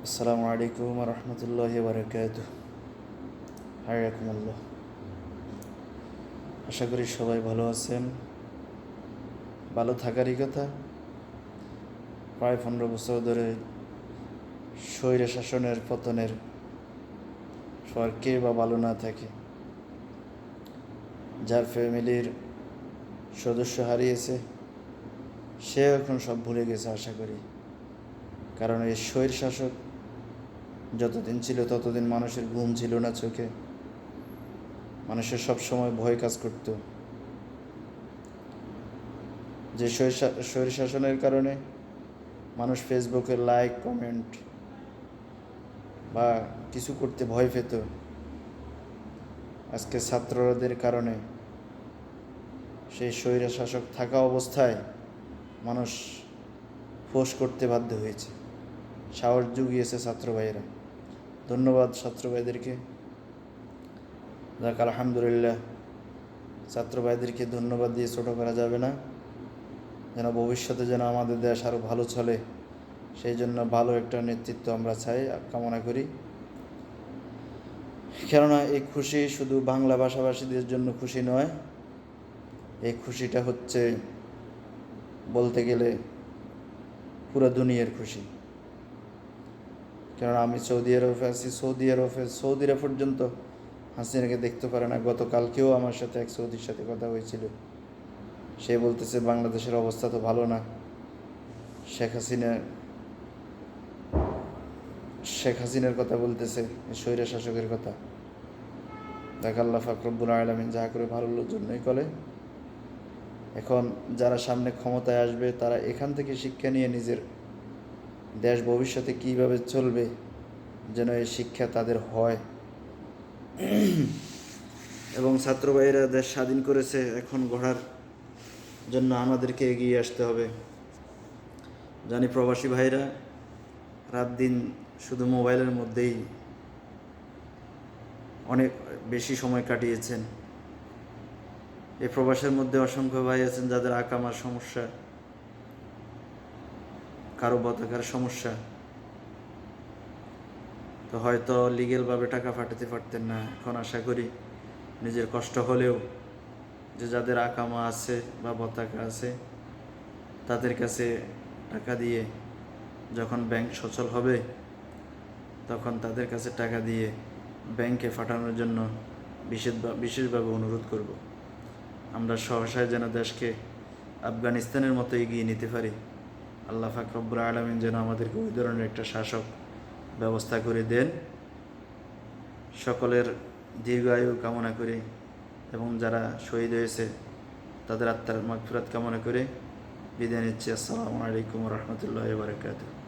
আসসালামু আলাইকুম রহমতুল্লাহি বারাকাতুহ। হায়াকুমুল্লাহ। আশা করি সবাই ভালো আছেন। ভালো থাকারই কথা। প্রায় 15 বছর ধরে স্বৈর শাসনের পতনের পর কে বা ভালো না থাকে। যার ফ্যামিলির সদস্য হারিয়েছে সে এখন সব ভুলে গেছে আশা করি। কারণ এই স্বৈর শাসক যতদিন ছিল ততদিন মানুষের ঘুম ছিল না চোখে, মানুষের সব সময় ভয় কাজ করত। যে স্বৈর শাসনের কারণে মানুষ ফেসবুকে লাইক কমেন্ট বা কিছু করতে ভয় পেত, আজকে ছাত্রদের কারণে সেই স্বৈর শাসক থাকা অবস্থায় মানুষ ফোঁস করতে বাধ্য হয়েছে, সাহস জুগিয়েছে ছাত্র ভাইয়েরা। ধন্যবাদ ছাত্র ভাইদেরকে। যাক আলহামদুলিল্লাহ, ছাত্র ভাইদেরকে ধন্যবাদ দিয়ে ছোটো করা যাবে না। যেন ভবিষ্যতে যেন আমাদের দেশ আরও ভালো চলে, সেই জন্য ভালো একটা নেতৃত্ব আমরা চাই, কামনা করি। কেননা এই খুশি শুধু বাংলা ভাষাভাষীদের জন্য খুশি নয়, এই খুশিটা হচ্ছে বলতে গেলে পুরো দুনিয়ার খুশি। কেননা আমি সৌদি আরবে আছি, সৌদিরা পর্যন্ত হাসিনাকে দেখতে পারে না। গতকালকেও আমার সাথে এক সৌদির সাথে কথা হয়েছিল, সে বলতেছে বাংলাদেশের অবস্থা তো ভালো না, শেখ হাসিনার কথা বলতেছে, স্বৈর শাসকের কথা। দেখ আল্লাহ পাক রব্বুল আলামিন যা করে ভালোর জন্যই করে। এখন যারা সামনে ক্ষমতায় আসবে তারা এখান থেকে শিক্ষা নিয়ে নিজের দেশ ভবিষ্যতে কীভাবে চলবে যেন এই শিক্ষা তাদের হয়। এবং ছাত্র ভাইয়েরা দেশ স্বাধীন করেছে, এখন গড়ার জন্য আমাদেরকে এগিয়ে আসতে হবে। জানি প্রবাসী ভাইরা রাত দিন শুধু মোবাইলের মধ্যেই অনেক বেশি সময় কাটিয়েছেন। এই প্রবাসের মধ্যে অসংখ্য ভাই আছেন যাদের আকামার সমস্যা, কারো পতাকার সমস্যা, তো হয়তো লিগেলভাবে টাকা পাঠাতে পারতেন না। এখন আশা করি নিজের কষ্ট হলেও যে যাদের আকামা আছে বা পতাকা আছে তাদের কাছে টাকা দিয়ে যখন ব্যাংক সচল হবে তখন তাদের কাছে টাকা দিয়ে ব্যাংকে পাঠানোর জন্য বিশেষভাবে অনুরোধ করব। আমরা সহসায় যেন দেশকে আফগানিস্তানের মতো এগিয়ে নিতে পারি। আল্লাহ পাক রব্বুল আলামিন যেন আমাদেরকে ওই ধরনের একটা শাসক ব্যবস্থা করে দেন। সকলের দীর্ঘায়ু কামনা করে এবং যারা শহীদ হয়েছে তাদের আত্মার মাগফিরাত কামনা করে বিদায় নিচ্ছি। আসসালামু আলাইকুম রহমতুল্লাহি ওয়া বারাকাতুহু।